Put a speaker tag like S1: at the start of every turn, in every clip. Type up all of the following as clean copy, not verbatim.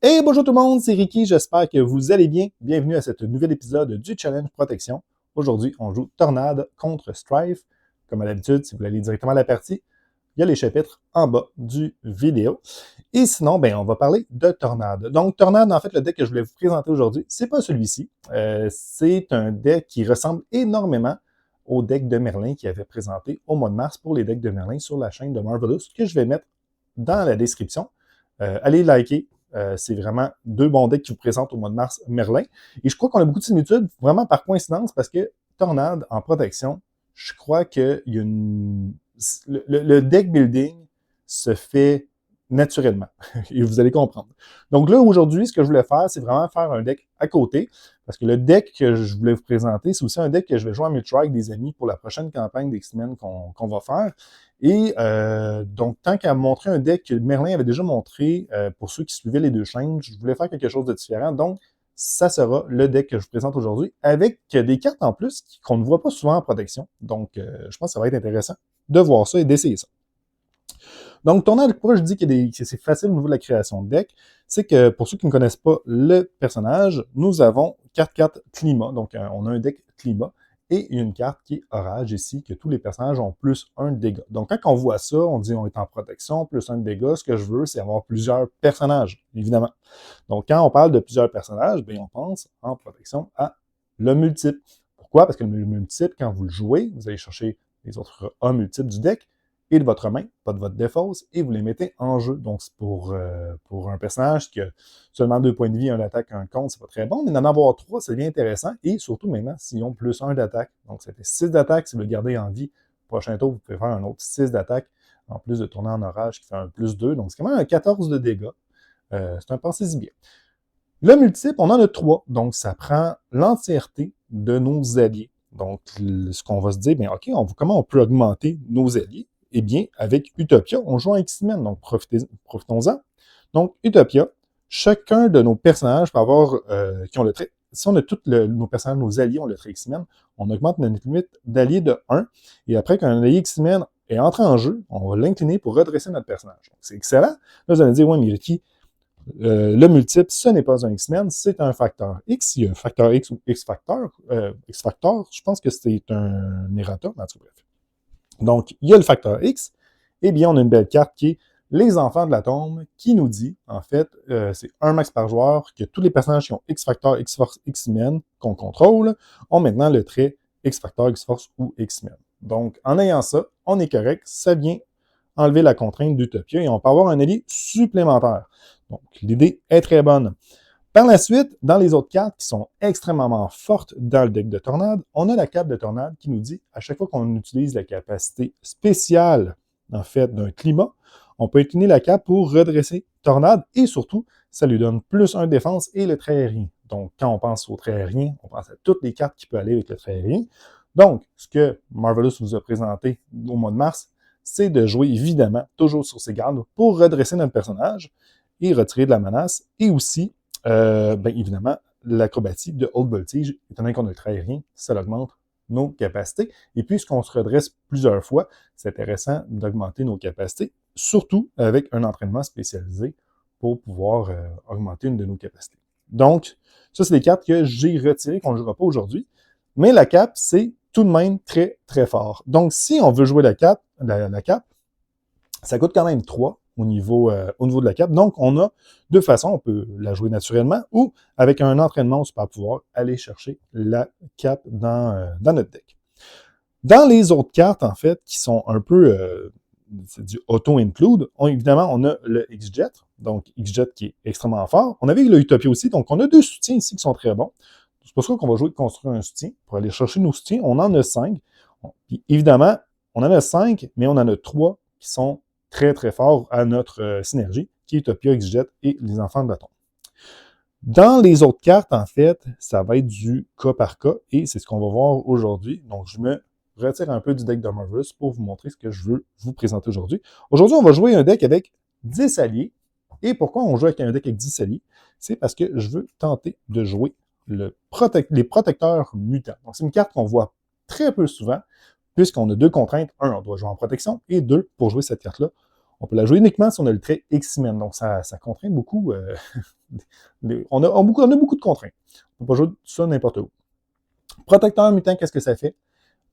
S1: Hey, bonjour tout le monde, c'est Ricky, j'espère que vous allez bien. Bienvenue à cet nouvel épisode du Challenge Protection. Aujourd'hui, on joue Tornade contre Strife. Comme à l'habitude, si vous voulez aller directement à la partie, il y a les chapitres en bas du vidéo. Et sinon, on va parler de Tornade. Donc, Tornade, en fait, le deck que je voulais vous présenter aujourd'hui, c'est pas celui-ci. C'est un deck qui ressemble énormément au deck de Merlin qui avait présenté au mois de mars pour les decks de Merlin sur la chaîne de Marvelous, que je vais mettre dans la description. Allez liker. C'est vraiment deux bons decks qui vous présentent au mois de mars Merlin. Et je crois qu'on a beaucoup de similitudes, vraiment par coïncidence, parce que Tornade en protection, je crois que il y a le deck building se fait naturellement. Et vous allez comprendre. Donc là, aujourd'hui, ce que je voulais faire, c'est vraiment faire un deck à côté. Parce que le deck que je voulais vous présenter, c'est aussi un deck que je vais jouer en multi avec des amis pour la prochaine campagne d'X-Men qu'on va faire. Et donc, tant qu'à montrer un deck que Merlin avait déjà montré, pour ceux qui suivaient les deux chaînes, je voulais faire quelque chose de différent. Donc, ça sera le deck que je vous présente aujourd'hui, avec des cartes en plus qu'on ne voit pas souvent en protection. Donc, je pense que ça va être intéressant de voir ça et d'essayer ça. Donc, Tornade, pourquoi je dis que c'est facile au niveau de la création de deck, c'est que pour ceux qui ne connaissent pas le personnage, nous avons 4 cartes climat. Donc, on a un deck climat et une carte qui est orage ici, que tous les personnages ont plus 1 de dégâts. Donc, quand on voit ça, on dit on est en protection, plus 1 de dégâts. Ce que je veux, c'est avoir plusieurs personnages, évidemment. Donc, quand on parle de plusieurs personnages, on pense en protection à le multiple. Pourquoi? Parce que le multiple, quand vous le jouez, vous allez chercher les autres A multiples du deck, et de votre main, pas de votre défausse, et vous les mettez en jeu. Donc, c'est pour un personnage qui a seulement 2 points de vie, 1 d'attaque, 1 contre, c'est pas très bon, mais d'en avoir 3, ça devient intéressant, et surtout maintenant, s'ils ont plus 1 d'attaque, donc ça fait 6 d'attaque, si vous le gardez en vie, prochain tour, vous pouvez faire un autre 6 d'attaque, en plus de tourner en orage, qui fait un plus 2, donc c'est quand même un 14 de dégâts. C'est un pensez-y bien. Le multiple, on en a 3, donc ça prend l'entièreté de nos alliés. Donc, ce qu'on va se dire, OK, comment on peut augmenter nos alliés? Eh bien, avec Utopia, on joue en X-Men, donc profitons-en. Donc, Utopia, chacun de nos personnages peut avoir, qui ont le trait, si on a tous nos personnages, nos alliés ont le trait X-Men, on augmente notre limite d'alliés de 1, et après qu'un allié X-Men est entré en jeu, on va l'incliner pour redresser notre personnage. Donc, c'est excellent. Là, vous allez me dire, ouais, mais Ricky, le multiple, ce n'est pas un X-Men, c'est un facteur X. Il y a un facteur X ou X-factor. X-factor, je pense que c'est un errata, mais en tout cas, bref. Donc, il y a le facteur X. Eh bien, on a une belle carte qui est les enfants de la tombe, qui nous dit, en fait, c'est un max par joueur, que tous les personnages qui ont X-factor, X-force, X-men, qu'on contrôle, ont maintenant le trait X-factor, X-force ou X-men. Donc, en ayant ça, on est correct, ça vient enlever la contrainte d'Utopia et on peut avoir un allié supplémentaire. Donc, l'idée est très bonne. Par la suite, dans les autres cartes qui sont extrêmement fortes dans le deck de Tornade, on a la carte de Tornade qui nous dit, à chaque fois qu'on utilise la capacité spéciale, en fait, d'un climat, on peut incliner la carte pour redresser Tornade et surtout, ça lui donne plus 1 défense et le trait aérien. Donc, quand on pense au trait aérien, on pense à toutes les cartes qui peuvent aller avec le trait aérien. Donc, ce que Marvelous vous a présenté au mois de mars, c'est de jouer évidemment toujours sur ses gardes pour redresser notre personnage et retirer de la menace et aussi évidemment, l'acrobatie de haute voltige, étant donné qu'on a le trait aérien, ça augmente nos capacités. Et puisqu'on se redresse plusieurs fois, c'est intéressant d'augmenter nos capacités, surtout avec un entraînement spécialisé pour pouvoir augmenter une de nos capacités. Donc, ça, c'est des cartes que j'ai retirées, qu'on ne jouera pas aujourd'hui. Mais la cape, c'est tout de même très, très fort. Donc, si on veut jouer la cape, ça coûte quand même 3 au niveau de la cape. Donc, on a 2 façons. On peut la jouer naturellement ou avec un entraînement, on super pouvoir aller chercher la cape dans notre deck. Dans les autres cartes, en fait, qui sont un peu c'est du auto-include, évidemment, on a le X-Jet, donc X-Jet qui est extrêmement fort. On avait le Utopia aussi, donc on a 2 soutiens ici qui sont très bons. C'est pour ça qu'on va jouer de construire un soutien. Pour aller chercher nos soutiens, on en a 5. Puis, évidemment, on en a 5, mais on en a 3 qui sont très, très forts à notre synergie, qui est Utopia, X-Jet et les enfants de bâton. Dans les autres cartes, en fait, ça va être du cas par cas, et c'est ce qu'on va voir aujourd'hui. Donc, je me retire un peu du deck de Marvelous pour vous montrer ce que je veux vous présenter aujourd'hui. Aujourd'hui, on va jouer un deck avec 10 alliés. Et pourquoi on joue avec un deck avec 10 alliés? C'est parce que je veux tenter de jouer les protecteurs mutants. Donc, c'est une carte qu'on voit très peu souvent, puisqu'on a 2 contraintes. 1, on doit jouer en protection, et 2, pour jouer cette carte-là, On peut la jouer uniquement si on a le trait X-Men. Donc, ça contraint beaucoup. On a beaucoup de contraintes. On ne peut pas jouer ça n'importe où. Protecteur mutant, qu'est-ce que ça fait?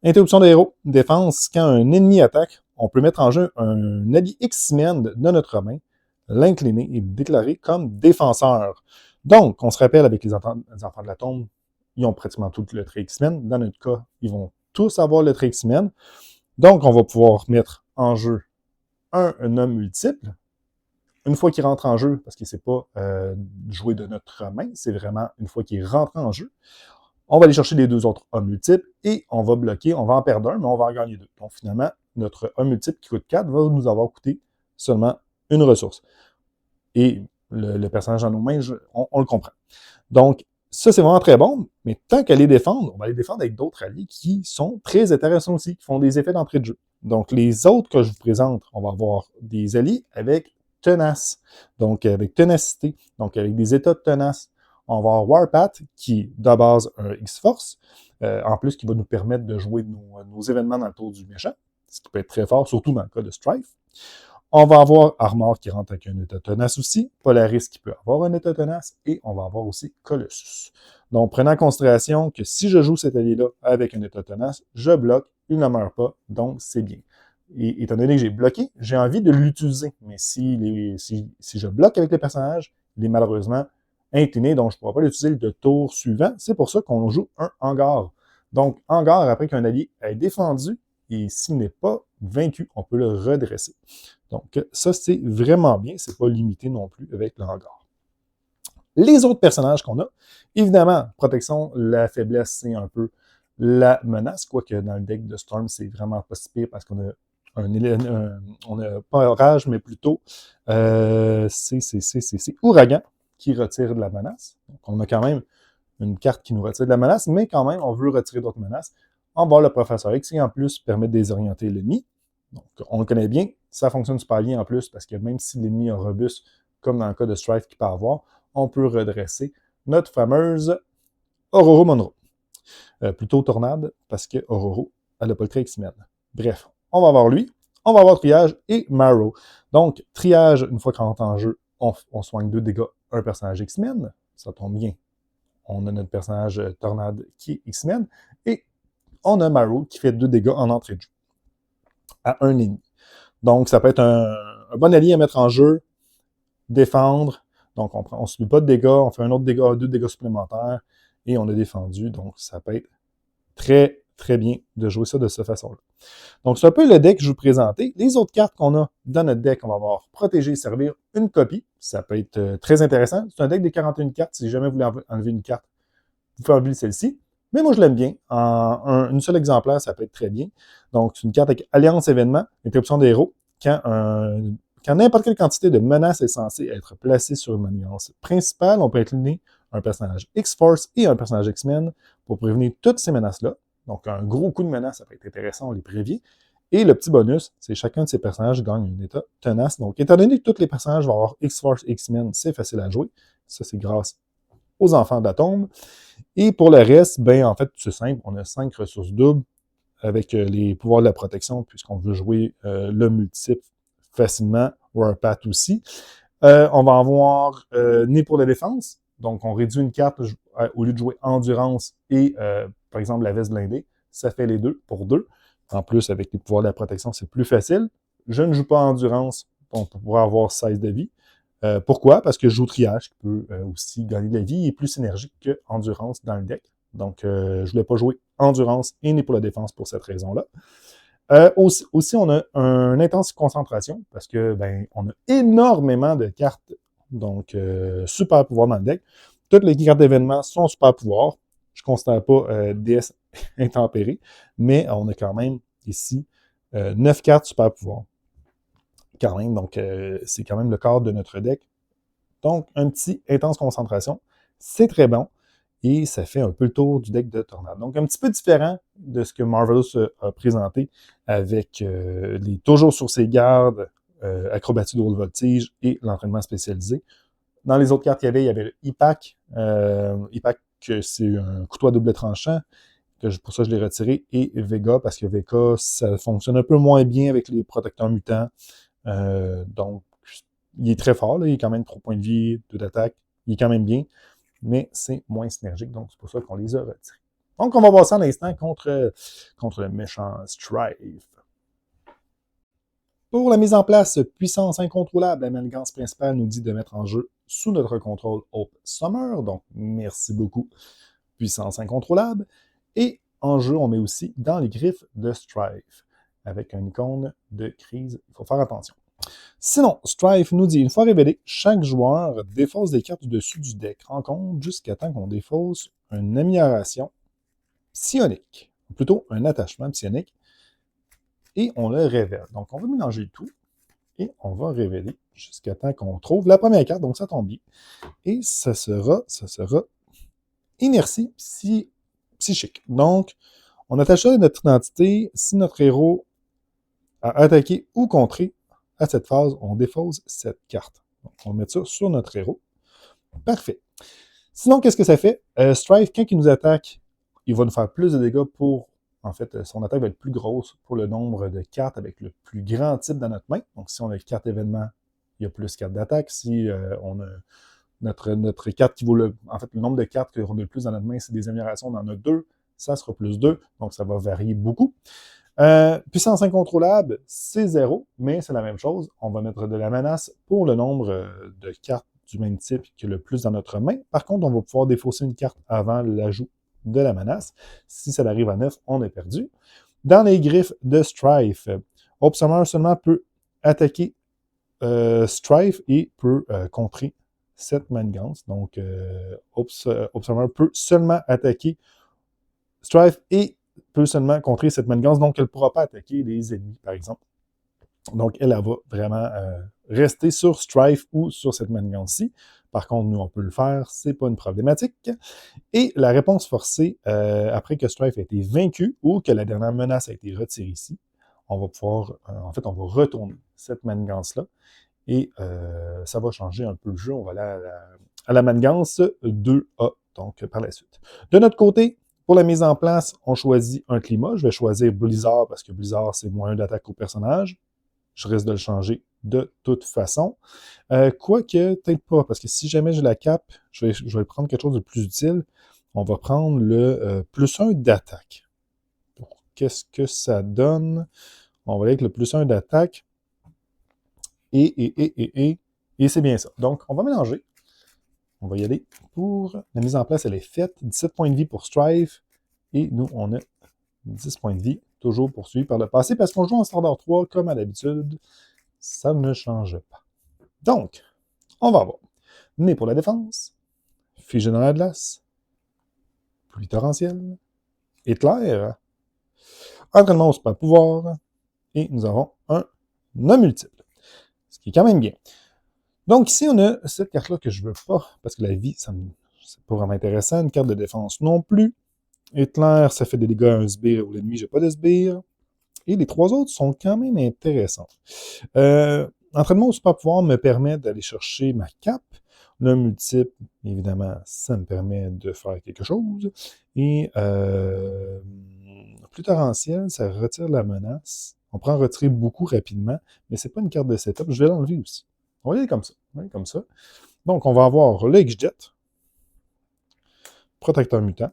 S1: Interruption de héros, défense, quand un ennemi attaque, on peut mettre en jeu un allié X-Men de notre main, l'incliner et le déclarer comme défenseur. Donc, on se rappelle avec les enfants de la tombe, ils ont pratiquement tout le trait X-Men. Dans notre cas, ils vont tous avoir le trait X-Men. Donc, on va pouvoir mettre en jeu un homme multiple. Une fois qu'il rentre en jeu, parce que c'est pas joué de notre main, c'est vraiment une fois qu'il rentre en jeu, on va aller chercher les 2 autres hommes multiples et on va bloquer, on va en perdre un, mais on va en gagner 2. Donc finalement, notre homme multiple qui coûte 4 va nous avoir coûté seulement une ressource. Et le personnage dans nos mains, on le comprend. Donc, ça, c'est vraiment très bon, mais tant qu'à les défendre, on va les défendre avec d'autres alliés qui sont très intéressants aussi, qui font des effets d'entrée de jeu. Donc, les autres que je vous présente, on va avoir des alliés avec tenace, donc avec ténacité, donc avec des états de tenace. On va avoir Warpath, qui est de base un X-Force, en plus qui va nous permettre de jouer nos événements dans le tour du méchant, ce qui peut être très fort, surtout dans le cas de Strife. On va avoir Armor qui rentre avec un état tenace aussi, Polaris qui peut avoir un état tenace, et on va avoir aussi Colossus. Donc, prenant en considération que si je joue cet allié-là avec un état tenace, je bloque, il ne meurt pas, donc c'est bien. Et étant donné que j'ai bloqué, j'ai envie de l'utiliser. Mais si je bloque avec le personnage, il est malheureusement incliné, donc je ne pourrai pas l'utiliser le tour suivant. C'est pour ça qu'on joue un hangar. Donc, hangar, après qu'un allié ait défendu, et s'il n'est pas vaincu, on peut le redresser. Donc, ça, c'est vraiment bien. C'est pas limité non plus avec le hangar. Les autres personnages qu'on a, évidemment, protection, la faiblesse, c'est un peu la menace, quoique dans le deck de Storm, c'est vraiment pas si pire parce qu'on a on n'a pas orage, mais plutôt c'est ouragan qui retire de la menace. Donc, on a quand même une carte qui nous retire de la menace, mais quand même, on veut retirer d'autres menaces. On va avoir le professeur X qui, en plus, permet de désorienter l'ennemi. Donc, on le connaît bien. Ça fonctionne super bien en plus parce que même si l'ennemi est robuste, comme dans le cas de Strife qu'il peut avoir, on peut redresser notre fameuse Ororo Monroe. Plutôt Tornade, parce que Ororo, elle n'a pas le trait X-Men. Bref, on va avoir lui, on va avoir Triage et Marrow. Donc, Triage, une fois qu'on rentre en jeu, on soigne 2 dégâts, un personnage X-Men, ça tombe bien. On a notre personnage Tornade qui est X-Men, et on a Marrow qui fait 2 dégâts en entrée de jeu à un ennemi. Donc, ça peut être un bon allié à mettre en jeu, défendre. Donc, on ne subit pas de dégâts, on fait un autre dégât, 2 dégâts supplémentaires, et on a défendu. Donc, ça peut être très, très bien de jouer ça de cette façon-là. Donc, c'est un peu le deck que je vous présentais. Les autres cartes qu'on a dans notre deck, on va avoir protéger et servir une copie. Ça peut être très intéressant. C'est un deck de 41 cartes. Si jamais vous voulez enlever une carte, vous pouvez enlever celle-ci. Mais moi, je l'aime bien. Une seule exemplaire, ça peut être très bien. Donc, c'est une carte avec Alliance Événement, interruption des héros. Quand n'importe quelle quantité de menace est censée être placée sur une alliance principale, on peut incliner un personnage X-Force et un personnage X-Men pour prévenir toutes ces menaces-là. Donc, un gros coup de menace, ça peut être intéressant, on les prévient. Et le petit bonus, c'est chacun de ces personnages gagne un état tenace. Donc, étant donné que tous les personnages vont avoir X-Force, X-Men, c'est facile à jouer. Ça, c'est grâce aux enfants de la tombe. Et pour le reste, ben en fait, c'est simple. On a 5 ressources doubles avec les pouvoirs de la protection, puisqu'on veut jouer le multiple facilement, Warpath aussi. On va avoir Né pour la défense. Donc, on réduit une carte au lieu de jouer Endurance et, par exemple, la veste blindée. Ça fait les deux pour 2. En plus, avec les pouvoirs de la protection, c'est plus facile. Je ne joue pas Endurance, donc pour pouvoir avoir 16 de vie. Pourquoi? Parce que je joue Triage, qui peut aussi gagner de la vie. Il est plus synergique que Endurance dans le deck. Donc, je ne voulais pas jouer Endurance et Né pour la défense pour cette raison-là. Aussi, on a une intense concentration parce que on a énormément de cartes, donc super pouvoir dans le deck. Toutes les cartes d'événements sont super pouvoirs. Je ne considère pas DS intempérée, mais on a quand même ici 9 cartes super pouvoirs. Quand même, donc c'est quand même le cadre de notre deck. Donc, un petit intense concentration, c'est très bon. Et ça fait un peu le tour du deck de Tornade. Donc, un petit peu différent de ce que Marvelous a présenté avec les toujours sur ses gardes, acrobatie de haute voltige et l'entraînement spécialisé. Dans les autres cartes qu'il y avait le IPAC. IPAC, c'est un couteau à double tranchant. Pour ça, je l'ai retiré. Et Vega, parce que Vega, ça fonctionne un peu moins bien avec les protecteurs mutants. Donc, il est très fort, là, il a quand même 3 points de vie, 2 d'attaque, il est quand même bien, mais c'est moins synergique, donc c'est pour ça qu'on les a retirés. Donc, on va voir ça à l'instant contre le méchant Strife. Pour la mise en place puissance incontrôlable, la manigance principale nous dit de mettre en jeu sous notre contrôle Hope Summer, donc merci beaucoup, puissance incontrôlable. Et en jeu, on met aussi dans les griffes de Strife, avec une icône de crise, il faut faire attention. Sinon, Strife nous dit, une fois révélé, chaque joueur défausse des cartes du dessus du deck rencontre jusqu'à temps qu'on défausse une amélioration psionique, ou plutôt un attachement psionique, et on le révèle. Donc, on va mélanger le tout, et on va révéler jusqu'à temps qu'on trouve la première carte, donc ça tombe bien. Et ça sera inertie psychique. Donc, on attache ça à notre identité. Si notre héros a attaqué ou contré à cette phase, on défausse cette carte. Donc, on met ça sur notre héros. Parfait. Sinon, qu'est-ce que ça fait? Strife, quand il nous attaque, il va nous faire plus de dégâts pour... En fait, son attaque va être plus grosse pour le nombre de cartes avec le plus grand type dans notre main. Donc, si on a une carte événement, il y a plus de cartes d'attaque. Si on a notre carte qui vaut le... En fait, le nombre de cartes qu'on a le plus dans notre main, c'est des améliorations, on en a 2, ça sera plus 2, donc ça va varier beaucoup. Puissance incontrôlable, c'est 0, mais c'est la même chose. On va mettre de la menace pour le nombre de cartes du même type que le plus dans notre main. Par contre, on va pouvoir défausser une carte avant l'ajout de la menace. Si ça arrive à 9, on est perdu. Dans les griffes de Strife, Hope Summer seulement peut attaquer Strife et peut contrer cette manigance. Donc, Hope Summer peut seulement attaquer Strife et peut seulement contrer cette manigance, donc elle ne pourra pas attaquer les ennemis, par exemple. Donc, elle va vraiment rester sur Strife ou sur cette manigance-ci. Par contre, nous, on peut le faire, c'est pas une problématique. Et la réponse forcée, après que Strife a été vaincu ou que la dernière menace a été retirée ici, on va pouvoir, en fait, on va retourner cette manigance-là et ça va changer un peu le jeu. On va aller à la manigance 2A, donc par la suite. De notre côté, pour la mise en place, on choisit un climat. Je vais choisir Blizzard parce que Blizzard, c'est moins d'attaque au personnage. Je risque de le changer de toute façon. Quoique, peut-être pas, parce que si jamais j'ai la cape, je vais prendre quelque chose de plus utile. On va prendre le plus 1 d'attaque. Qu'est-ce que ça donne? On va aller avec le plus 1 d'attaque. Et c'est bien ça. Donc, on va mélanger. On va y aller pour... La mise en place, elle est faite. 17 points de vie pour Strife. Et nous, on a 10 points de vie, toujours poursuivi par le passé, parce qu'on joue en standard 3, comme à l'habitude. Ça ne change pas. Donc, on va voir. Né pour la défense. Figé dans la glace. Pluie torrentielle. Éclair. Entraînement au super pouvoir. Et nous avons un non multiple. Ce qui est quand même bien. Donc ici, on a cette carte-là que je veux pas, parce que la vie, c'est pas vraiment intéressant. Une carte de défense non plus. Éclair, ça fait des dégâts à un sbire ou l'ennemi, j'ai pas de sbire. Et les 3 autres sont quand même intéressants. Entraînement au super pouvoir me permet d'aller chercher ma cape. Le multiple, évidemment, ça me permet de faire quelque chose. Et plus torrentiel, ça retire la menace. On peut en retirer beaucoup rapidement, mais c'est pas une carte de setup. Je vais l'enlever aussi. On va y aller comme ça. Donc, on va avoir le X-Jet, protecteur mutant,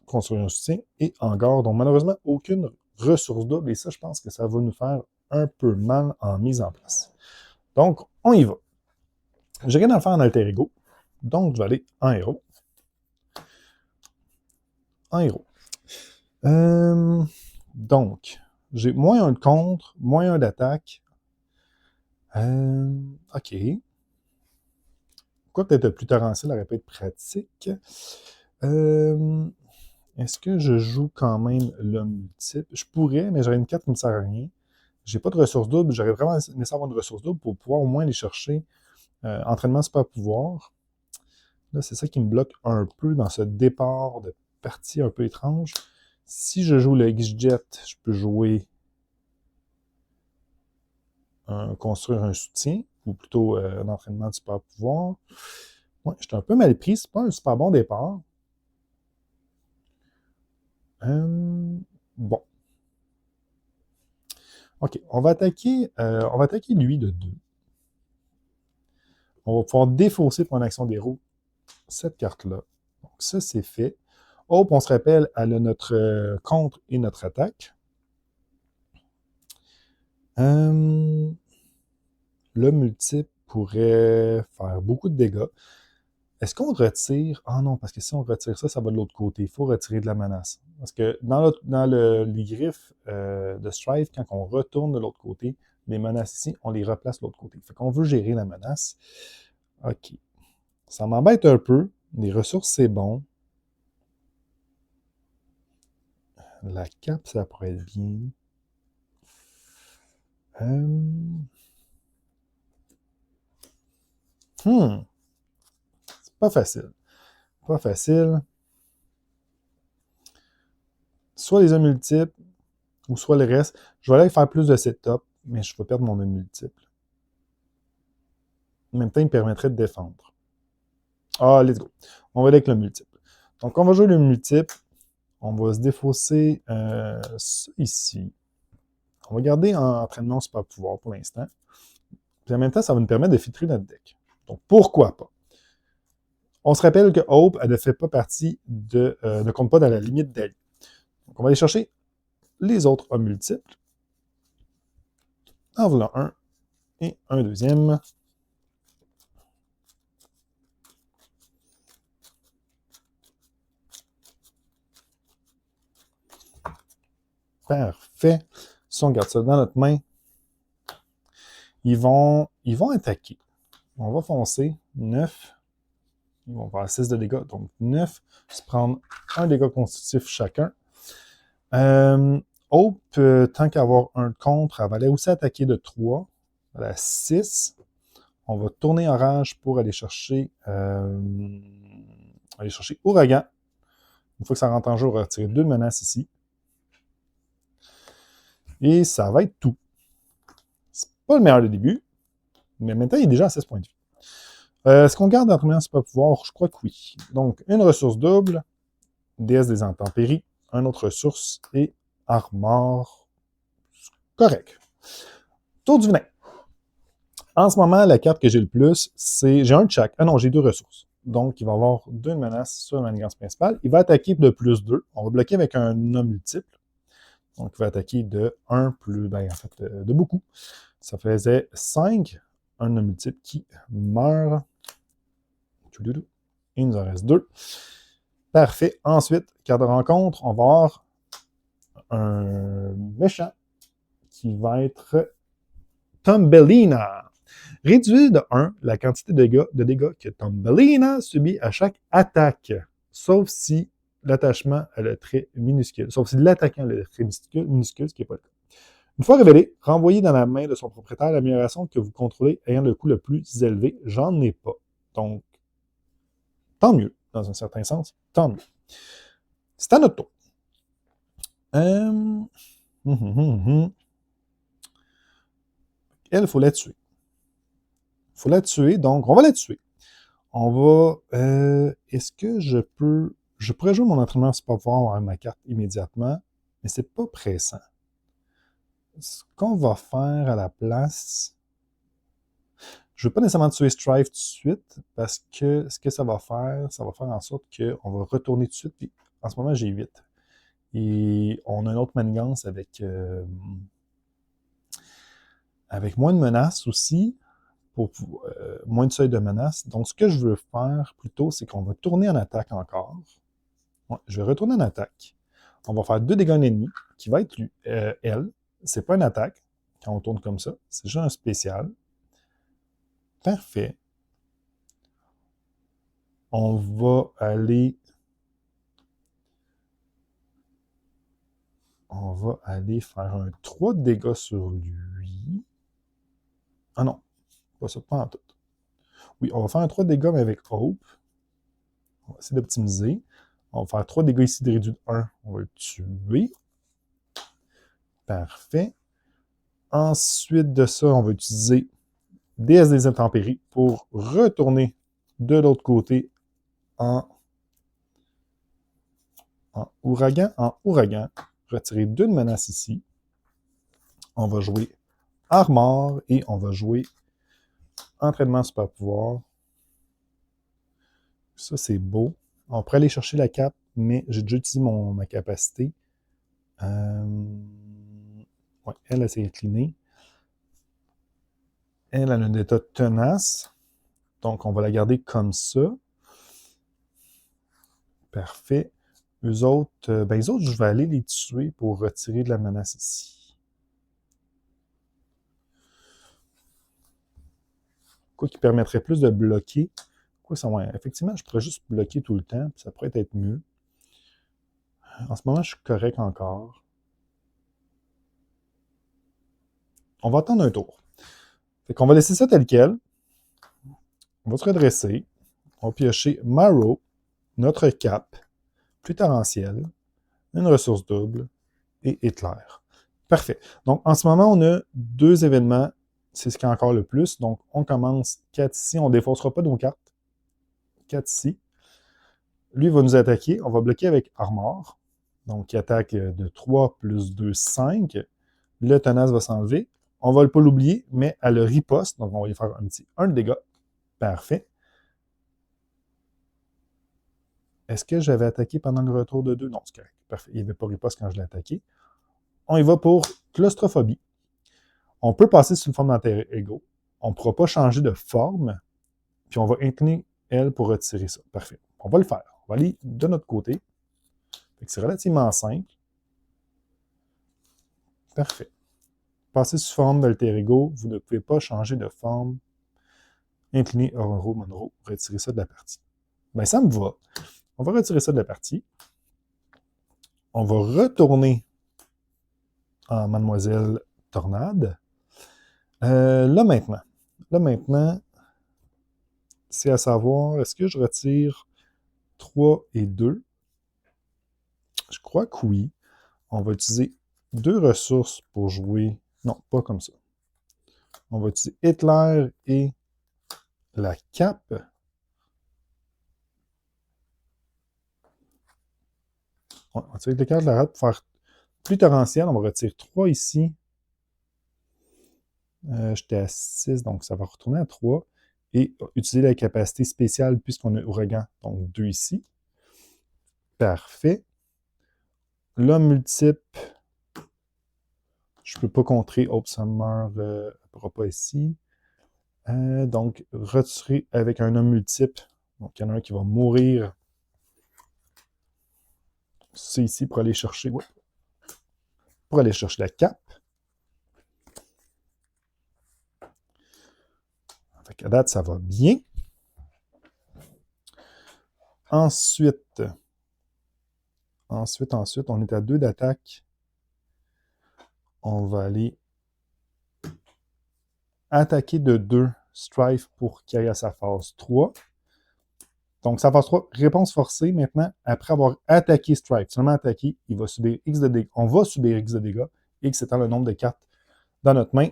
S1: construire un soutien et hangar. Donc, malheureusement, aucune ressource double. Et ça, je pense que ça va nous faire un peu mal en mise en place. Donc, on y va. J'ai rien à faire en alter ego. Donc, je vais aller en héros. Donc, j'ai moins 1 de contre, moins 1 d'attaque. OK. Pourquoi peut-être plus torrentiel aurait pu être pratique? Est-ce que je joue quand même le multiple? Je pourrais, mais j'aurais une carte qui ne me sert à rien. J'ai pas de ressources doubles. J'aurais vraiment nécessairement une ressource double pour pouvoir au moins aller chercher entraînement super pouvoir. Là, c'est ça qui me bloque un peu dans ce départ de partie un peu étrange. Si je joue le X-Jet, je peux jouer construire un soutien, ou plutôt un entraînement de super pouvoir. Ouais, j'étais un peu mal pris, c'est pas un super bon départ. Bon. OK, on va attaquer lui de 2. On va pouvoir défausser pour une action d'héros cette carte-là. Donc ça, c'est fait. Hope, on se rappelle, elle a notre contre et notre attaque. Le multiple pourrait faire beaucoup de dégâts. Est-ce qu'on retire? Ah non, parce que si on retire ça, ça va de l'autre côté. Il faut retirer de la menace. Parce que dans les griffes de Strife, quand on retourne de l'autre côté, les menaces ici, on les replace de l'autre côté. Fait qu'on veut gérer la menace. OK. Ça m'embête un peu. Les ressources, c'est bon. La cape, ça pourrait être bien. C'est pas facile. Pas facile. Soit les œufs multiples, ou soit le reste. Je vais aller faire plus de setup, mais je vais perdre mon œuf multiple. En même temps, il me permettrait de défendre. Ah, let's go. On va aller avec le multiple. Donc, on va jouer le multiple. On va se défausser ça ici. On va garder en entraînement super pouvoir pour l'instant. Puis en même temps, ça va nous permettre de filtrer notre deck. Donc, pourquoi pas? On se rappelle que Hope, elle ne fait pas partie ne compte pas dans la limite d'Ali. Donc, on va aller chercher les autres A multiples. En voulant un et un deuxième. Parfait. Si on garde ça dans notre main, ils vont attaquer. On va foncer 9. Ils vont faire 6 de dégâts. Donc 9, se prendre un dégât constitutif chacun. Hope, tant qu'avoir un contre, elle va aller aussi attaquer de 3. Elle a 6. On va tourner en rage pour aller chercher Ouragan. Une fois que ça rentre en jeu, on va retirer 2 menaces ici. Et ça va être tout. C'est pas le meilleur de début, mais maintenant, il est déjà à 16 points de vie. Est-ce qu'on garde en premier super pouvoir? Je crois que oui. Donc, une ressource double, déesse des intempéries, une autre ressource et armor. Correct. Tour du venin. En ce moment, la carte que j'ai le plus, c'est... J'ai un de chaque. Ah non, j'ai 2 ressources. Donc, il va avoir 2 menaces sur la manigance principale. Il va attaquer de plus 2. On va bloquer avec un nom multiple. Donc, il va attaquer de 1 plus... Ben, en fait, de beaucoup. Ça faisait 5. Un nom multiple qui meurt. Il nous en reste 2. Parfait. Ensuite, carte de rencontre, on va avoir un méchant qui va être Thumbelina. Réduit de 1 la quantité de dégâts que Thumbelina subit à chaque attaque, sauf si l'attachement a le trait minuscule. Sauf si l'attaquant a le trait minuscule, ce qui n'est pas le cas. Une fois révélé, renvoyez dans la main de son propriétaire l'amélioration que vous contrôlez ayant le coût le plus élevé. J'en ai pas. Donc, tant mieux, dans un certain sens. Tant mieux. C'est à notre tour. Elle, il faut la tuer. Il faut la tuer, donc on va la tuer. On va... est-ce que je peux... Je pourrais jouer mon entraînement super pouvoir avec ma carte immédiatement, mais c'est pas pressant. Ce qu'on va faire à la place... Je ne veux pas nécessairement tuer Strife tout de suite, parce que ce que ça va faire en sorte qu'on va retourner tout de suite, puis en ce moment, j'ai 8. Et on a une autre manigance avec moins de menaces aussi, pour moins de seuil de menaces. Donc, ce que je veux faire plutôt, c'est qu'on va tourner en attaque encore. Ouais, je vais retourner en attaque. On va faire 2 dégâts à un ennemi, qui va être elle. C'est pas une attaque, quand on tourne comme ça. C'est juste un spécial. Parfait. On va aller... On va aller faire un 3 de dégâts sur lui. Ah non, pas ça, pas en tout. Oui, on va faire un 3 de dégâts, mais avec Hope. On va essayer d'optimiser. On va faire 3 dégâts ici de réduit de 1. On va le tuer. Parfait. Ensuite de ça, on va utiliser déesse des intempéries pour retourner de l'autre côté en ouragan. Retirer 2 de menaces ici. On va jouer Armor et on va jouer Entraînement super pouvoir. Ça, c'est beau. On pourrait aller chercher la cape, mais j'ai déjà utilisé ma capacité. Ouais, elle s'est inclinée. Elle a un état tenace. Donc, on va la garder comme ça. Parfait. Les autres, je vais aller les tuer pour retirer de la menace ici. Quoi qui permettrait plus de bloquer. Quoi, ça va. Effectivement, je pourrais juste bloquer tout le temps, puis ça pourrait être mieux. En ce moment, je suis correct encore. On va attendre un tour. Fait qu'on va laisser ça tel quel. On va se redresser. On va piocher Marrow, notre cap, plus torrentiel, une ressource double et éclair. Parfait. Donc, en ce moment, on a 2 événements. C'est ce qui est encore le plus. Donc, on commence 4 ici. On ne défaussera pas nos cartes. 4 ici. Lui va nous attaquer. On va bloquer avec Armor. Donc, il attaque de 3 plus 2, 5. Le tenace va s'enlever. On ne va pas l'oublier, mais elle le riposte. Donc, on va lui faire un petit 1 de dégâts. Parfait. Est-ce que j'avais attaqué pendant le retour de 2? Non, c'est correct. Parfait. Il n'y avait pas riposte quand je l'ai attaqué. On y va pour claustrophobie. On peut passer sous une forme d'alter ego. On ne pourra pas changer de forme. Puis on va incliner elle pour retirer ça. Parfait. On va le faire. On va aller de notre côté. C'est relativement simple. Parfait. Passer sous forme d'alter ego. Vous ne pouvez pas changer de forme. Incliner Oro Monroe. Retirer ça de la partie. Ben, ça me va. On va retirer ça de la partie. On va retourner en Mademoiselle Tornade. Là maintenant, c'est à savoir, est-ce que je retire 3 et 2? Je crois que oui. On va utiliser 2 ressources pour jouer. Non, pas comme ça. On va utiliser Hitler et la cape. On va utiliser les cartes de la rate pour faire plus torrentiel. On va retirer 3 ici. J'étais à 6, donc ça va retourner à 3. Et utiliser la capacité spéciale puisqu'on a Ouragan. Donc 2 ici. Parfait. L'homme multiple. Je ne peux pas contrer Hope Summer. Elle ne pourra pas ici. Donc, retirer avec un homme multiple. Donc, il y en a un qui va mourir. C'est ici pour aller chercher. Ouais, pour aller chercher la cape. À date, ça va bien. Ensuite, on est à 2 d'attaque. On va aller attaquer de 2 Strife pour qu'il aille à sa phase 3. Donc, sa phase 3, réponse forcée. Maintenant, après avoir attaqué Strife, seulement attaqué, il va subir X de dégâts. On va subir X de dégâts, X étant le nombre de cartes dans notre main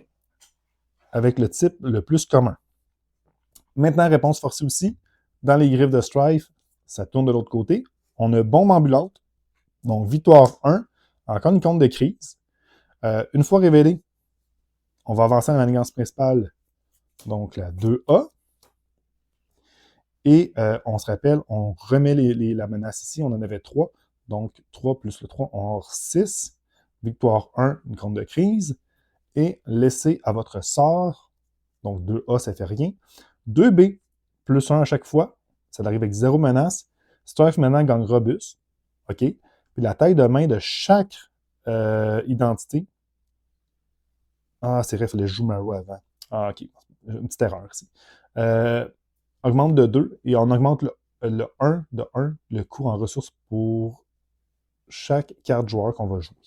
S1: avec le type le plus commun. Maintenant, réponse forcée aussi. Dans les griffes de Strife, ça tourne de l'autre côté. On a bombe ambulante. Donc, victoire 1. Encore une compte de crise. Une fois révélée, on va avancer à la manigance principale. Donc, la 2A. Et on se rappelle, on remet la menace ici. On en avait 3. Donc, 3 plus le 3, on a 6. Victoire 1, une compte de crise. Et laissez à votre sort. Donc, 2A, ça ne fait rien. 2B, plus 1 à chaque fois. Ça arrive avec 0 menace. Strife maintenant gagne robuste. OK? Puis la taille de main de chaque identité. Ah, c'est vrai, il fallait jouer Maro avant. Ah, OK. Une petite erreur ici. Augmente de 2 et on augmente le 1 de 1, le coût en ressources pour chaque carte joueur qu'on va jouer.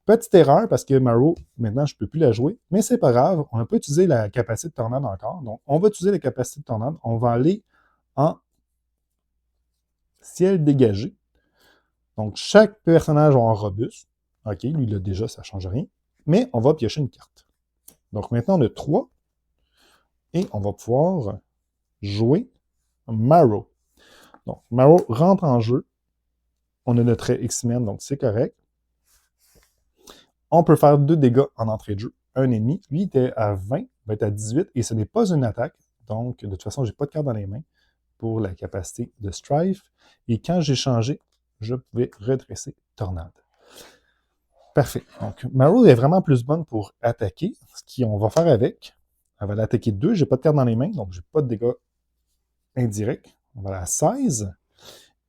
S1: Petite erreur parce que Maro, maintenant, je ne peux plus la jouer, mais c'est pas grave. On n'a pas utilisé la capacité de tornade encore. Donc, on va utiliser la capacité de tornade. On va aller en ciel dégagé. Donc, chaque personnage a un robuste. OK, lui, là, déjà, ça ne change rien. Mais on va piocher une carte. Donc, maintenant, on a 3. Et on va pouvoir jouer Maro. Donc, Maro rentre en jeu. On a notre X-Men, donc c'est correct. On peut faire 2 dégâts en entrée de jeu. Un ennemi, lui, était à 20, va être à 18, et ce n'est pas une attaque. Donc, de toute façon, je n'ai pas de carte dans les mains pour la capacité de Strife. Et quand j'ai changé, je pouvais redresser Tornade. Parfait. Donc, Marrow est vraiment plus bonne pour attaquer. Ce qu'on va faire avec, elle va l'attaquer 2. Je n'ai pas de carte dans les mains, donc je n'ai pas de dégâts indirects. On va aller à 16.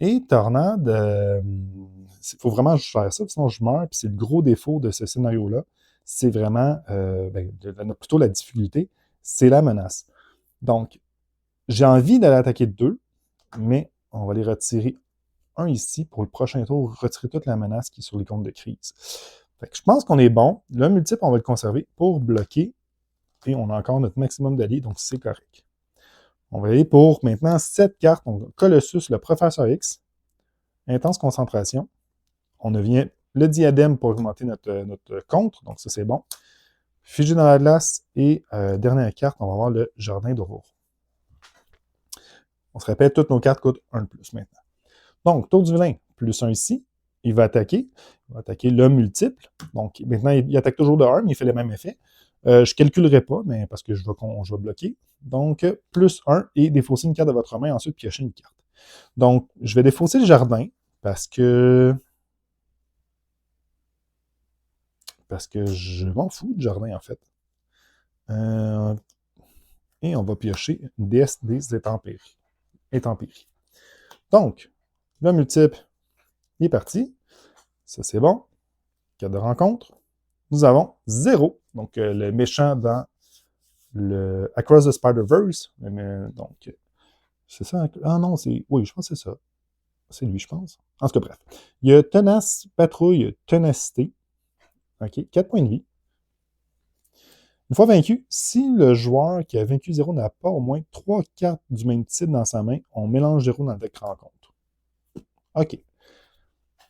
S1: Et Tornade, il faut vraiment que je fasse ça, sinon je meurs. Puis c'est le gros défaut de ce scénario-là. C'est vraiment, plutôt la difficulté, c'est la menace. Donc, j'ai envie d'aller attaquer 2, mais on va les retirer un ici pour le prochain tour, retirer toute la menace qui est sur les comptes de crise. Fait que je pense qu'on est bon. Le multiple, on va le conserver pour bloquer. Et on a encore notre maximum d'alliés, donc c'est correct. On va aller pour maintenant 7 cartes. Donc, Colossus, le Professeur X, Intense Concentration. On devient le diadème pour augmenter notre contre, donc ça c'est bon. Figé dans la glace et dernière carte, on va avoir le Jardin d'Aurore. On se répète, toutes nos cartes coûtent 1 de plus maintenant. Donc, tour du vilain, plus 1 ici. Il va attaquer. Il va attaquer le multiple. Donc, maintenant, il attaque toujours de 1, mais il fait le même effet. Je ne calculerai pas, mais parce que je vais bloquer. Donc, plus 1 et défausser une carte de votre main, ensuite piocher une carte. Donc, je vais défausser le jardin parce que je m'en fous du jardin, en fait. Et on va piocher une déesse des intempéries. Donc, le multiple est parti. Ça, c'est bon. Carte de rencontre. Nous avons 0. Donc, le méchant dans le Across the Spider-Verse. Donc, c'est ça. Ah non, c'est... Oui, je pense que c'est ça. C'est lui, je pense. En tout cas, bref. Il y a Tenace, Patrouille, Ténacité. OK, 4 points de vie. Une fois vaincu, si le joueur qui a vaincu 0 n'a pas au moins 3 cartes du même type dans sa main, on mélange 0 dans le deck rencontre. OK.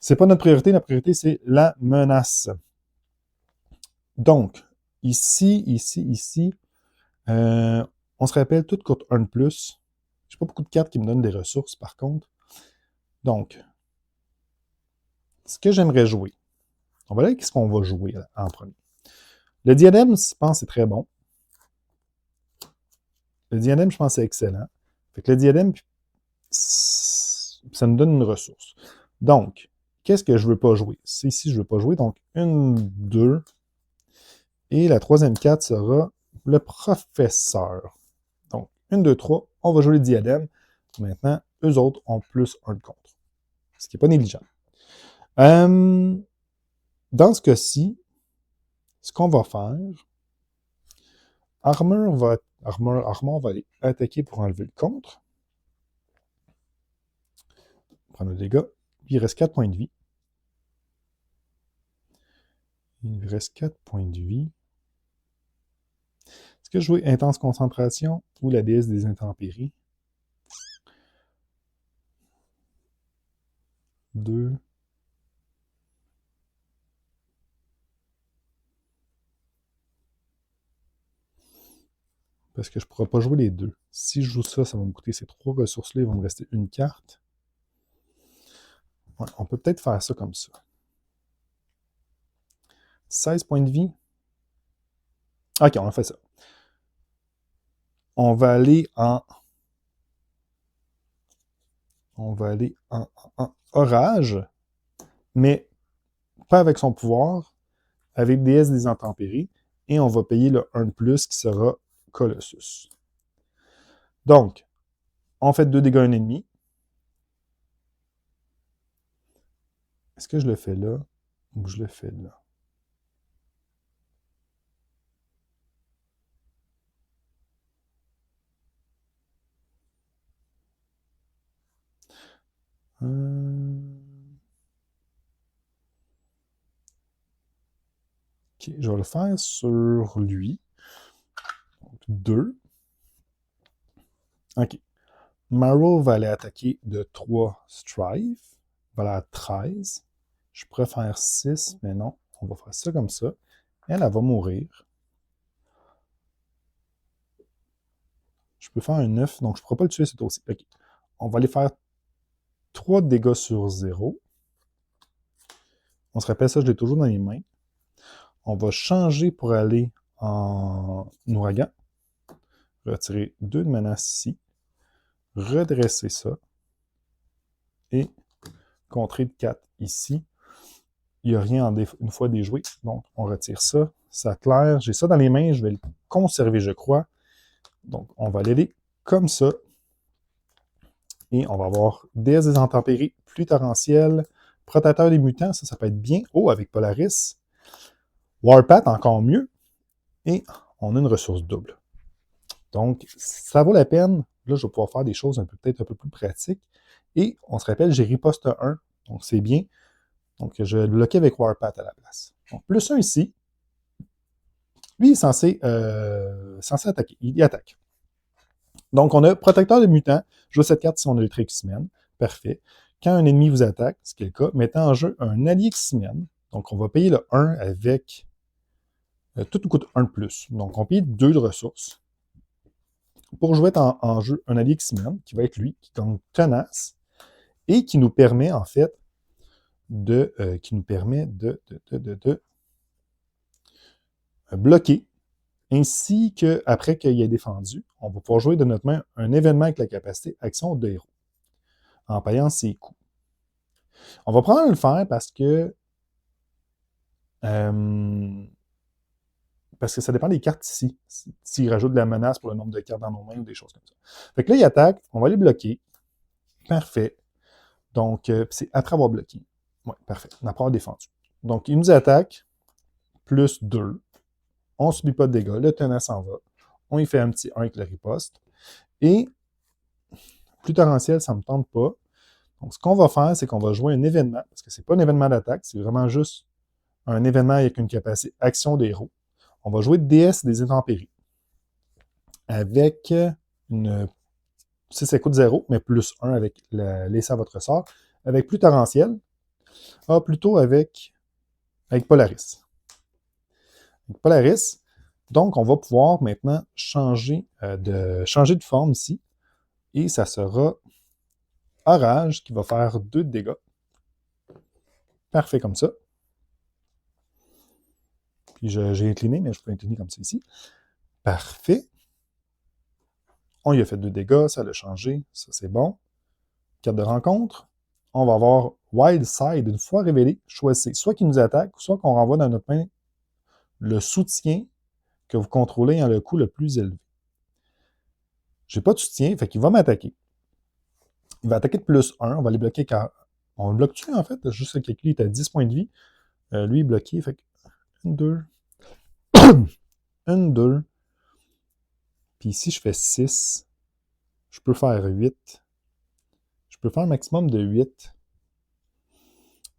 S1: C'est pas notre priorité. La priorité, c'est la menace. Donc, ici, on se rappelle, tout coûte 1 de plus. Je n'ai pas beaucoup de cartes qui me donnent des ressources, par contre. Donc, ce que j'aimerais jouer, on va voir qu'est-ce qu'on va jouer en premier. Le diadème, je pense, c'est très bon. Le diadème, je pense, c'est excellent. Fait que le diadème, ça nous donne une ressource. Donc, qu'est-ce que je ne veux pas jouer? C'est ici, je ne veux pas jouer. Donc, 1, 2. Et la troisième carte sera le professeur. Donc, 1, 2, 3. On va jouer le diadème. Maintenant, eux autres ont plus 1 de contre. Ce qui n'est pas négligeable. Dans ce cas-ci, ce qu'on va faire, Armor va aller attaquer pour enlever le contre. Prendre le dégât. Il reste 4 points de vie. Il reste 4 points de vie. Est-ce que je joue Intense Concentration ou la déesse des intempéries? 2. Parce que je ne pourrai pas jouer les deux. Si je joue ça, ça va me coûter ces 3 ressources-là. Il va me rester une carte. Ouais, on peut peut-être faire ça comme ça. 16 points de vie. OK, on a fait ça. On va aller en orage, mais pas avec son pouvoir, avec déesse des intempéries, et on va payer le 1 de plus qui sera Colossus. Donc, on fait 2 dégâts à un ennemi. Est-ce que je le fais là ou je le fais là? OK, je vais le faire sur lui. Donc, 2. OK. Marrow va aller attaquer de 3 Strife. Va aller à 13. Je pourrais faire 6, mais non. On va faire ça comme ça. Elle va mourir. Je peux faire un 9, donc je ne pourrai pas le tuer, c'est aussi. OK. On va aller faire 3 dégâts sur 0. On se rappelle ça, je l'ai toujours dans les mains. On va changer pour aller en ouragan. Retirer 2 de menace ici. Redresser ça. Et contrer de 4 ici. Il n'y a rien une fois déjoué. Donc, on retire ça. Ça claire. J'ai ça dans les mains. Je vais le conserver, je crois. Donc, on va l'aider comme ça. Et on va avoir déesse des intempéries, pluie torrentielle, protecteur des mutants, ça peut être bien. Oh, avec Polaris. Warpath, encore mieux. Et on a une ressource double. Donc, ça vaut la peine. Là, je vais pouvoir faire des choses peut-être un peu plus pratiques. Et on se rappelle, j'ai riposte 1. Donc, c'est bien. Donc, je vais le bloquer avec Warpath à la place. Donc, plus 1 ici. Lui, il est censé attaquer. Il attaque. Donc, on a protecteur de mutants. Je joue cette carte si on a le trait X-Men. Parfait. Quand un ennemi vous attaque, ce qui est le cas, mettez en jeu un allié X-Men. Donc, on va payer le 1 avec... tout nous coûte 1 de plus. Donc, on paye 2 de ressources. Pour jouer en jeu un allié X-Men, qui va être lui, qui gagne tenace, et qui nous permet, en fait, de bloquer, ainsi qu'après qu'il ait défendu, on va pouvoir jouer de notre main un événement avec la capacité action de héros, en payant ses coups. On va probablement le faire parce que ça dépend des cartes ici. S'il rajoute de la menace pour le nombre de cartes dans nos mains ou des choses comme ça. Fait que là, il attaque, on va les bloquer. Parfait. Donc, c'est après avoir bloqué. Oui, parfait. Après avoir défendu. Donc, il nous attaque, plus 2. On ne subit pas de dégâts. Le tenant s'en va. On y fait un petit 1 avec le riposte. Et, plus torrentiel, ça ne me tente pas. Donc, ce qu'on va faire, c'est qu'on va jouer un événement, parce que ce n'est pas un événement d'attaque, c'est vraiment juste un événement avec une capacité action des héros. On va jouer déesse des intempéries. Avec une... Si ça coûte 0, mais plus 1 avec laisser à votre sort. Avec plus torrentiel. Plutôt avec Polaris. Avec Polaris. Donc, on va pouvoir maintenant changer de forme ici. Et ça sera Orage qui va faire 2 de dégâts. Parfait comme ça. Puis j'ai incliné, mais je peux incliner comme ça ici. Parfait. On y a fait 2 dégâts, ça l'a changé. Ça, c'est bon. Carte de rencontre. On va avoir Wild Side. Une fois révélé, choisissez soit qu'il nous attaque, soit qu'on renvoie dans notre main le soutien que vous contrôlez ayant le coût le plus élevé. J'ai pas de soutien, fait qu'il va m'attaquer. Il va attaquer de plus 1. On va les bloquer car. On le bloque-tu, en fait? Juste que lui, il est à 10 points de vie. Lui, il est bloqué. Fait que 1, 2. 1, 2. Puis ici, je fais 6. Je peux faire 8. Je peux faire un maximum de 8.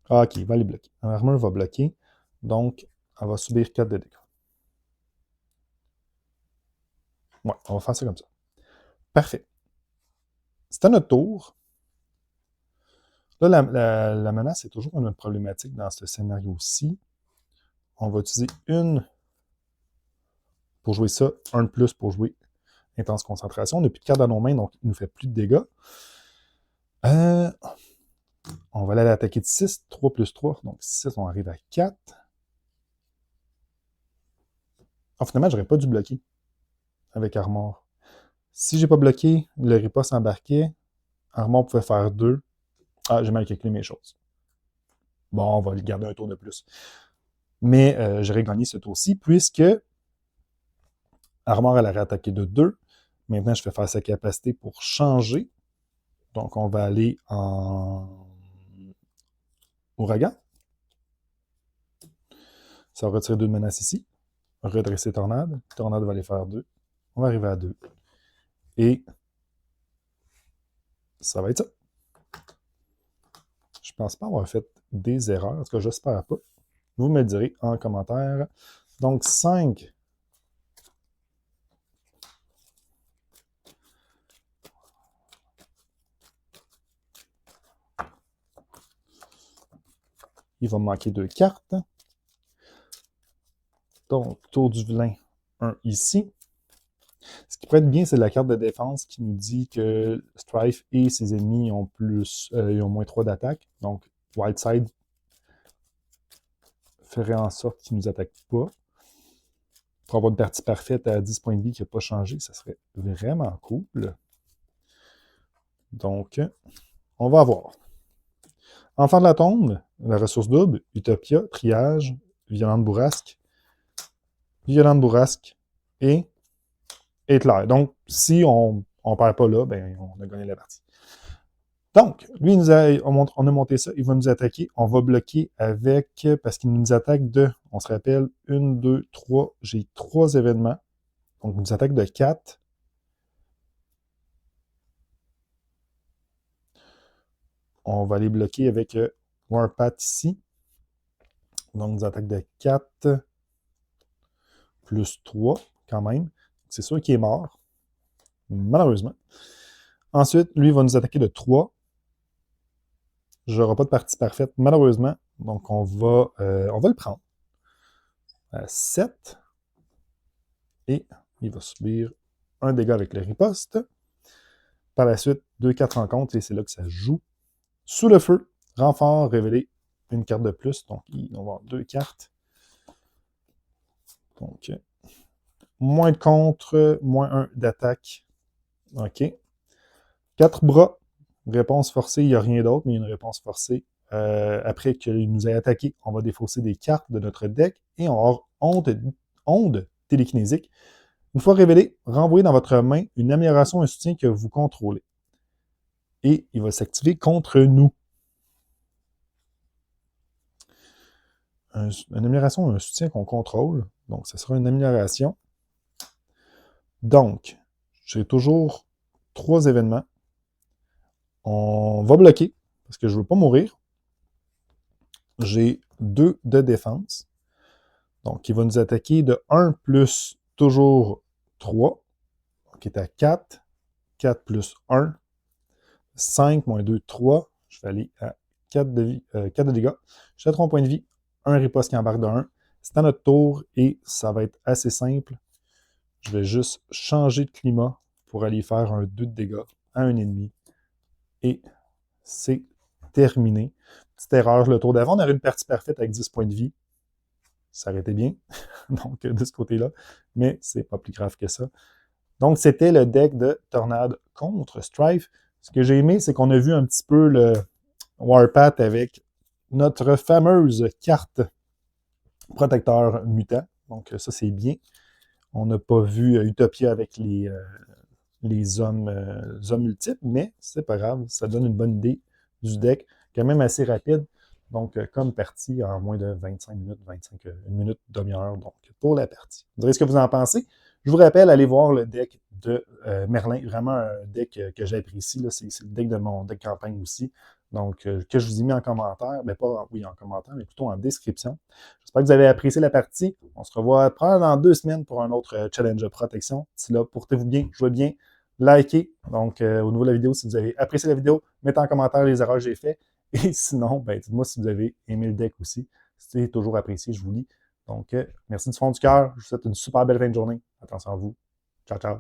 S1: OK, il va les bloquer. L'armure va bloquer. Donc, elle va subir 4 de dégâts. Ouais, on va faire ça comme ça. Parfait. C'est à notre tour. Là, la menace est toujours une problématique dans ce scénario-ci. On va utiliser une pour jouer ça, un de plus pour jouer intense concentration. On n'a plus de cartes dans nos mains, donc il ne nous fait plus de dégâts. On va aller attaquer de 6, 3 plus 3, donc 6, on arrive à 4. Finalement, j'aurais pas dû bloquer avec Armor. Si j'ai pas bloqué, le riposte s'embarquait. Armor pouvait faire 2. J'ai mal calculé mes choses. Bon, on va le garder un tour de plus. Mais j'aurais gagné ce tour-ci, puisque Armor, elle aurait attaqué de 2. Maintenant, je vais faire sa capacité pour changer. Donc, on va aller en ouragan. Ça va retirer 2 de menace ici. Redresser tornade. Tornade va aller faire 2. On va arriver à 2. Et ça va être ça. Je pense pas avoir fait des erreurs. En tout cas, j'espère pas. Vous me le direz en commentaire. Donc, 5. Il va me manquer 2 cartes. Donc, tour du vilain, 1 ici. Ce qui pourrait être bien, c'est la carte de défense qui nous dit que Strife et ses ennemis ont moins 3 d'attaque. Donc, Wildside ferait en sorte qu'il ne nous attaque pas. Pour avoir une partie parfaite à 10 points de vie qui n'a pas changé, ça serait vraiment cool. Donc, on va voir. Enfant de la tombe, la ressource double, Utopia, Triage, Violente Bourrasque et Éclair. Donc, si on ne perd pas là, ben, on a gagné la partie. Donc, lui, on a monté ça, il va nous attaquer. On va bloquer avec, parce qu'il nous attaque de, on se rappelle, 1, 2, 3, j'ai 3 événements. Donc, il nous attaque de 4. On va les bloquer avec Warpath ici. Donc, il nous attaque de 4 plus 3, quand même. C'est sûr qu'il est mort, malheureusement. Ensuite, lui, il va nous attaquer de 3. Je n'aurai pas de partie parfaite, malheureusement. Donc, on va le prendre. À 7. Et il va subir un dégât avec le riposte. Par la suite, 2-4 rencontres, et c'est là que ça joue. Sous le feu, renfort, révéler une carte de plus. Donc, il va avoir 2 cartes. Donc, moins de contre, moins 1 d'attaque. OK. 4 bras. Réponse forcée, il n'y a rien d'autre, mais il y a une réponse forcée. Après qu'il nous ait attaqué, on va défausser des cartes de notre deck et on va avoir onde télékinésique. Une fois révélé, renvoyez dans votre main une amélioration, un soutien que vous contrôlez. Et il va s'activer contre nous. Une amélioration, un soutien qu'on contrôle. Donc, ce sera une amélioration. Donc, j'ai toujours 3 événements. On va bloquer, parce que je ne veux pas mourir. J'ai 2 de défense. Donc, il va nous attaquer de 1 plus toujours 3. Donc, il est à 4. 4 plus 1. 5 moins 2, 3. Je vais aller à 4 de dégâts. Je suis à 3 points de vie. Un riposte qui embarque de 1. C'est à notre tour et ça va être assez simple. Je vais juste changer de climat pour aller faire un 2 de dégâts à un ennemi. Et c'est terminé. Petite erreur, le tour d'avant, on avait une partie parfaite avec 10 points de vie. Ça aurait été bien, donc de ce côté-là, mais c'est pas plus grave que ça. Donc, c'était le deck de Tornade contre Strife. Ce que j'ai aimé, c'est qu'on a vu un petit peu le Warpath avec notre fameuse carte protecteur mutant. Donc, ça, c'est bien. On n'a pas vu Utopia avec les hommes multiples, mais c'est pas grave, ça donne une bonne idée du deck, quand même assez rapide. Donc, comme partie en moins de 25 minutes, 1 minute, demi-heure, donc pour la partie. Vous direz ce que vous en pensez. Je vous rappelle, allez voir le deck de Merlin, vraiment un deck que j'apprécie. C'est le deck de mon deck campagne aussi. Donc, que je vous ai mis en commentaire, mais pas en commentaire, mais plutôt en description. J'espère que vous avez apprécié la partie. On se revoit probablement dans 2 semaines pour un autre challenge de protection. D'ici là, portez-vous bien, jouez bien, likez. Donc, au niveau de la vidéo, si vous avez apprécié la vidéo, mettez en commentaire les erreurs que j'ai faites. Et sinon, ben, dites-moi si vous avez aimé le deck aussi. C'est toujours apprécié, je vous lis. Donc, merci du fond du cœur. Je vous souhaite une super belle fin de journée. Attention à vous. Ciao, ciao.